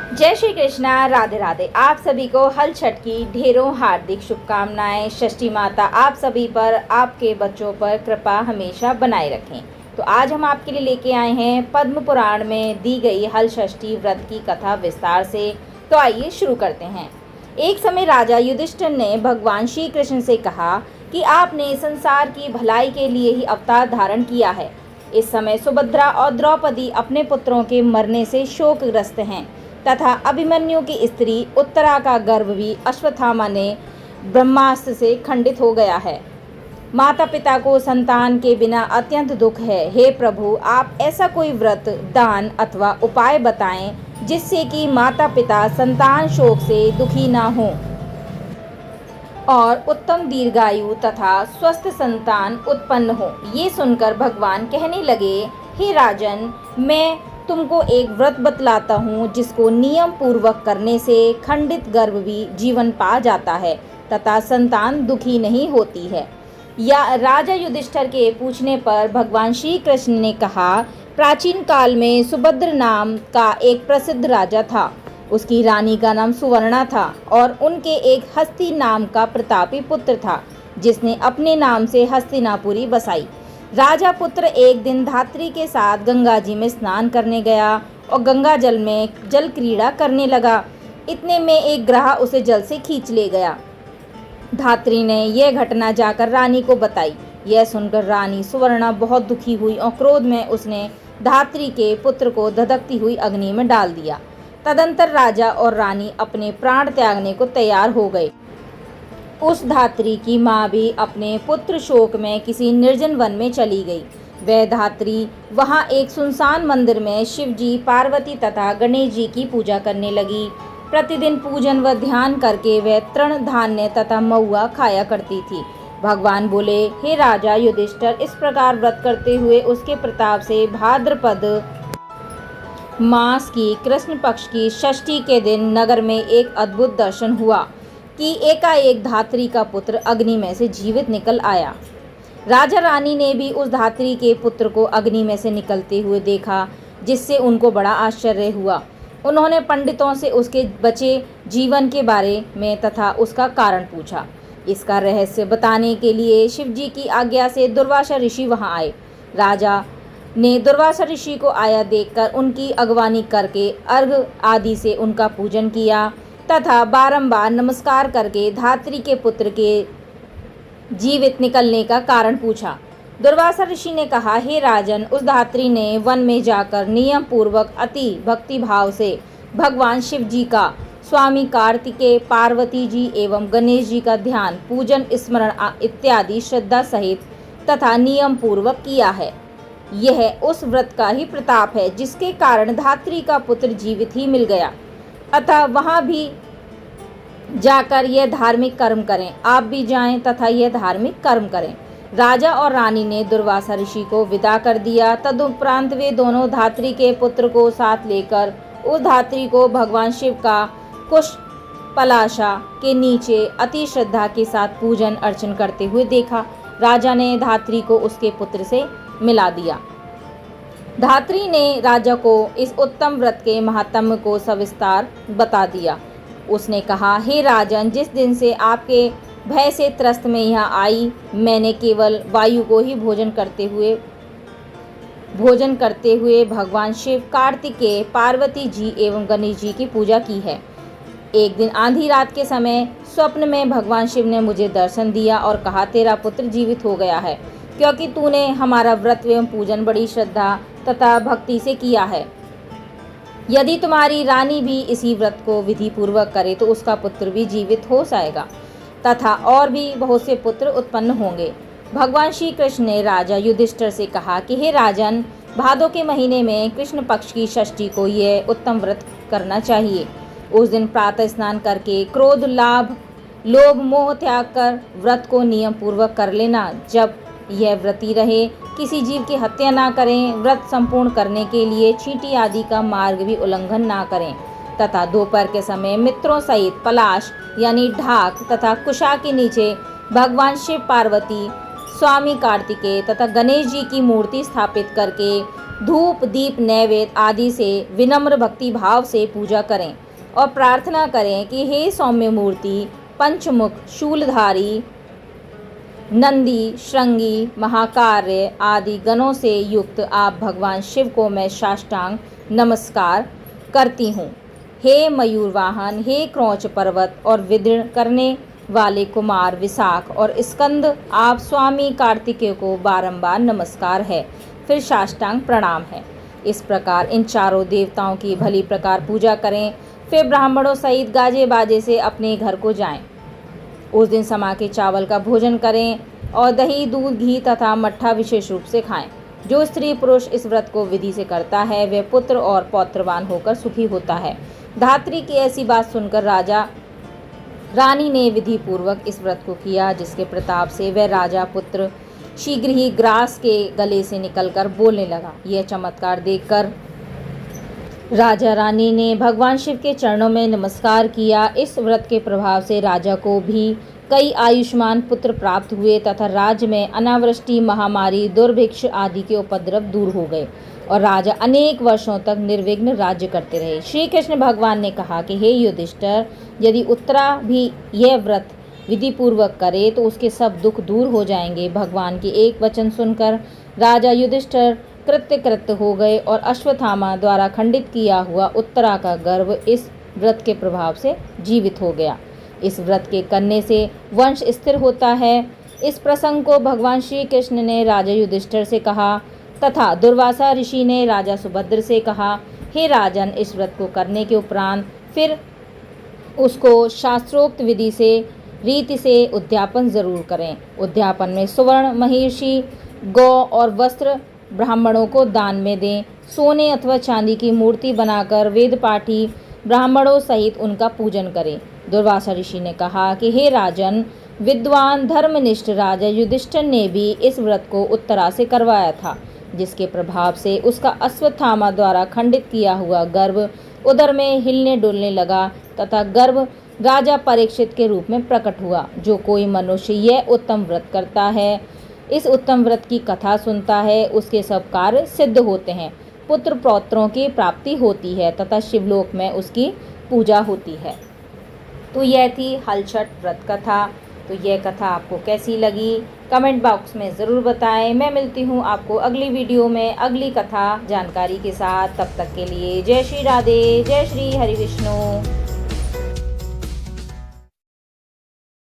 जय श्री कृष्णा, राधे राधे। आप सभी को हल छठ की ढेरों हार्दिक शुभकामनाएं। षष्ठी माता आप सभी पर, आपके बच्चों पर कृपा हमेशा बनाए रखें। तो आज हम आपके लिए लेके आए हैं पद्म पुराण में दी गई हल षष्ठी व्रत की कथा विस्तार से। तो आइए शुरू करते हैं। एक समय राजा युधिष्ठिर ने भगवान श्री कृष्ण से कहा कि आपने संसार की भलाई के लिए ही अवतार धारण किया है। इस समय सुभद्रा और द्रौपदी अपने पुत्रों के मरने से शोकग्रस्त हैं तथा अभिमन्यु की स्त्री उत्तरा का गर्भ भी अश्वत्थामा ने ब्रह्मास्त्र से खंडित हो गया है। माता पिता को संतान के बिना अत्यंत दुख है। हे प्रभु, आप ऐसा कोई व्रत, दान अथवा उपाय बताएं जिससे कि माता पिता संतान शोक से दुखी ना हो और उत्तम दीर्घायु तथा स्वस्थ संतान उत्पन्न हो। ये सुनकर भगवान कहने लगे, हे राजन, मैं तुमको एक व्रत बतलाता हूँ जिसको नियम पूर्वक करने से खंडित गर्भ भी जीवन पा जाता है तथा संतान दुखी नहीं होती है। या राजा युधिष्ठिर के पूछने पर भगवान श्री कृष्ण ने कहा, प्राचीन काल में सुभद्र नाम का एक प्रसिद्ध राजा था। उसकी रानी का नाम सुवर्णा था और उनके एक हस्ती नाम का प्रतापी पुत्र था जिसने अपने नाम से हस्तिनापुरी बसाई। राजा पुत्र एक दिन धात्री के साथ गंगा जी में स्नान करने गया और गंगा जल में जल क्रीड़ा करने लगा। इतने में एक ग्रह उसे जल से खींच ले गया। धात्री ने यह घटना जाकर रानी को बताई। यह सुनकर रानी सुवर्णा बहुत दुखी हुई और क्रोध में उसने धात्री के पुत्र को धधकती हुई अग्नि में डाल दिया। तदंतर राजा और रानी अपने प्राण त्यागने को तैयार हो गए। उस धात्री की माँ भी अपने पुत्र शोक में किसी निर्जन वन में चली गई। वह धात्री वहाँ एक सुनसान मंदिर में शिव जी, पार्वती तथा गणेश जी की पूजा करने लगी। प्रतिदिन पूजन व ध्यान करके वह तृण धान्य तथा महुआ खाया करती थी। भगवान बोले, हे राजा युधिष्ठिर, इस प्रकार व्रत करते हुए उसके प्रताप से भाद्रपद मास की कृष्ण पक्ष की षष्ठी के दिन नगर में एक अद्भुत दर्शन हुआ कि एकाएक धात्री का पुत्र अग्नि में से जीवित निकल आया। राजा रानी ने भी उस धात्री के पुत्र को अग्नि में से निकलते हुए देखा, जिससे उनको बड़ा आश्चर्य हुआ। उन्होंने पंडितों से उसके बचे जीवन के बारे में तथा उसका कारण पूछा। इसका रहस्य बताने के लिए शिव जी की आज्ञा से दुर्वासा ऋषि वहां आए। राजा ने दुर्वासा ऋषि को आया देखकर उनकी अगवानी करके अर्घ आदि से उनका पूजन किया तथा बारंबार नमस्कार करके धात्री के पुत्र के जीवित निकलने का कारण पूछा। दुर्वासा ऋषि ने कहा, हे राजन, उस धात्री ने वन में जाकर नियम पूर्वक अति भक्ति भाव से भगवान शिव जी का, स्वामी कार्तिकेय, पार्वती जी एवं गणेश जी का ध्यान, पूजन, स्मरण इत्यादि श्रद्धा सहित तथा नियम पूर्वक किया है। यह उस व्रत का ही प्रताप है जिसके कारण धात्री का पुत्र जीवित ही मिल गया। अतः वहाँ भी जाकर यह धार्मिक कर्म करें। आप भी जाएं तथा यह धार्मिक कर्म करें। राजा और रानी ने दुर्वासा ऋषि को विदा कर दिया। तदुपरांत वे दोनों धात्री के पुत्र को साथ लेकर उस धात्री को भगवान शिव का कुश पलाशा के नीचे अति श्रद्धा के साथ पूजन अर्चन करते हुए देखा। राजा ने धात्री को उसके पुत्र से मिला दिया। धात्री ने राजा को इस उत्तम व्रत के महात्म्य को सविस्तार बता दिया। उसने कहा, हे राजन, जिस दिन से आपके भय से त्रस्त में यहाँ आई, मैंने केवल वायु को ही भोजन करते हुए भगवान शिव, कार्तिकेय, पार्वती जी एवं गणेश जी की पूजा की है। एक दिन आधी रात के समय स्वप्न में भगवान शिव ने मुझे दर्शन दिया और कहा, तेरा पुत्र जीवित हो गया है क्योंकि तूने हमारा व्रत एवं पूजन बड़ी श्रद्धा तथा भक्ति से किया है। यदि तुम्हारी रानी भी इसी व्रत को विधि पूर्वक करे तो उसका पुत्र भी जीवित हो जाएगा तथा और भी बहुत से पुत्र उत्पन्न होंगे। भगवान श्री कृष्ण ने राजा युधिष्ठिर से कहा कि हे राजन, भादों के महीने में कृष्ण पक्ष की षष्ठी को यह उत्तम व्रत करना चाहिए। उस दिन प्रातः स्नान करके क्रोध, लोभ, मोह त्याग कर व्रत को नियम पूर्वक कर लेना। जब यह व्रती रहे, किसी जीव की हत्या ना करें, व्रत संपूर्ण करने के लिए चींटी आदि का मार्ग भी उल्लंघन ना करें तथा दोपहर के समय मित्रों सहित पलाश यानी ढाक तथा कुशा के नीचे भगवान शिव, पार्वती, स्वामी कार्तिकेय तथा गणेश जी की मूर्ति स्थापित करके धूप दीप नैवेद्य आदि से विनम्र भक्ति भाव से पूजा करें और प्रार्थना करें कि हे सौम्य मूर्ति, पंचमुख, शूलधारी, नंदी, श्रृंगी, महाकार्य आदि गणों से युक्त आप भगवान शिव को मैं साष्टांग नमस्कार करती हूँ। हे मयूर वाहन, हे क्रौच पर्वत और विदीर्ण करने वाले कुमार विशाख और स्कंद, आप स्वामी कार्तिकेय को बारंबार नमस्कार है, फिर साष्टांग प्रणाम है। इस प्रकार इन चारों देवताओं की भली प्रकार पूजा करें, फिर ब्राह्मणों सहित गाजे बाजे से अपने घर को जाएं। उस दिन समा के चावल का भोजन करें और दही, दूध, घी तथा मट्ठा विशेष रूप से खाएं। जो स्त्री पुरुष इस व्रत को विधि से करता है वह पुत्र और पौत्रवान होकर सुखी होता है। धात्री की ऐसी बात सुनकर राजा रानी ने विधि पूर्वक इस व्रत को किया, जिसके प्रताप से वह राजा पुत्र शीघ्र ही ग्रास के गले से निकलकर बोलने लगा। यह चमत्कार देखकर राजा रानी ने भगवान शिव के चरणों में नमस्कार किया। इस व्रत के प्रभाव से राजा को भी कई आयुष्मान पुत्र प्राप्त हुए तथा राज्य में अनावृष्टि, महामारी, दुर्भिक्ष आदि के उपद्रव दूर हो गए और राजा अनेक वर्षों तक निर्विघ्न राज्य करते रहे। श्री कृष्ण भगवान ने कहा कि हे युधिष्ठिर, यदि उत्तरा भी यह व्रत विधि पूर्वक करे तो उसके सब दुख दूर हो जाएंगे। भगवान के एक वचन सुनकर राजा युधिष्ठिर कृत्य हो गए और अश्वत्थामा द्वारा खंडित किया हुआ उत्तरा का गर्भ इस व्रत के प्रभाव से जीवित हो गया। इस व्रत के करने से वंश स्थिर होता है। इस प्रसंग को भगवान श्री कृष्ण ने राजा युधिष्ठिर से कहा तथा दुर्वासा ऋषि ने राजा सुभद्र से कहा, हे राजन, इस व्रत को करने के उपरांत फिर उसको शास्त्रोक्त विधि से रीति से उद्यापन जरूर करें। उद्यापन में सुवर्ण, महिषी, गौ और वस्त्र ब्राह्मणों को दान में दें। सोने अथवा चांदी की मूर्ति बनाकर वेद पाठी ब्राह्मणों सहित उनका पूजन करें। दुर्वासा ऋषि ने कहा कि हे राजन, विद्वान धर्मनिष्ठ राजा युधिष्ठिर ने भी इस व्रत को उत्तरा से करवाया था, जिसके प्रभाव से उसका अश्वत्थामा द्वारा खंडित किया हुआ गर्भ उदर में हिलने डुलने लगा तथा गर्भ राजा परीक्षित के रूप में प्रकट हुआ। जो कोई मनुष्य यह उत्तम व्रत करता है, इस उत्तम व्रत की कथा सुनता है, उसके सब कार्य सिद्ध होते हैं, पुत्र पौत्रों की प्राप्ति होती है तथा शिवलोक में उसकी पूजा होती है। तो यह थी हलछठ व्रत कथा। तो यह कथा आपको कैसी लगी कमेंट बॉक्स में ज़रूर बताएं। मैं मिलती हूँ आपको अगली वीडियो में अगली कथा जानकारी के साथ। तब तक के लिए जय श्री राधे, जय श्री हरि विष्णु।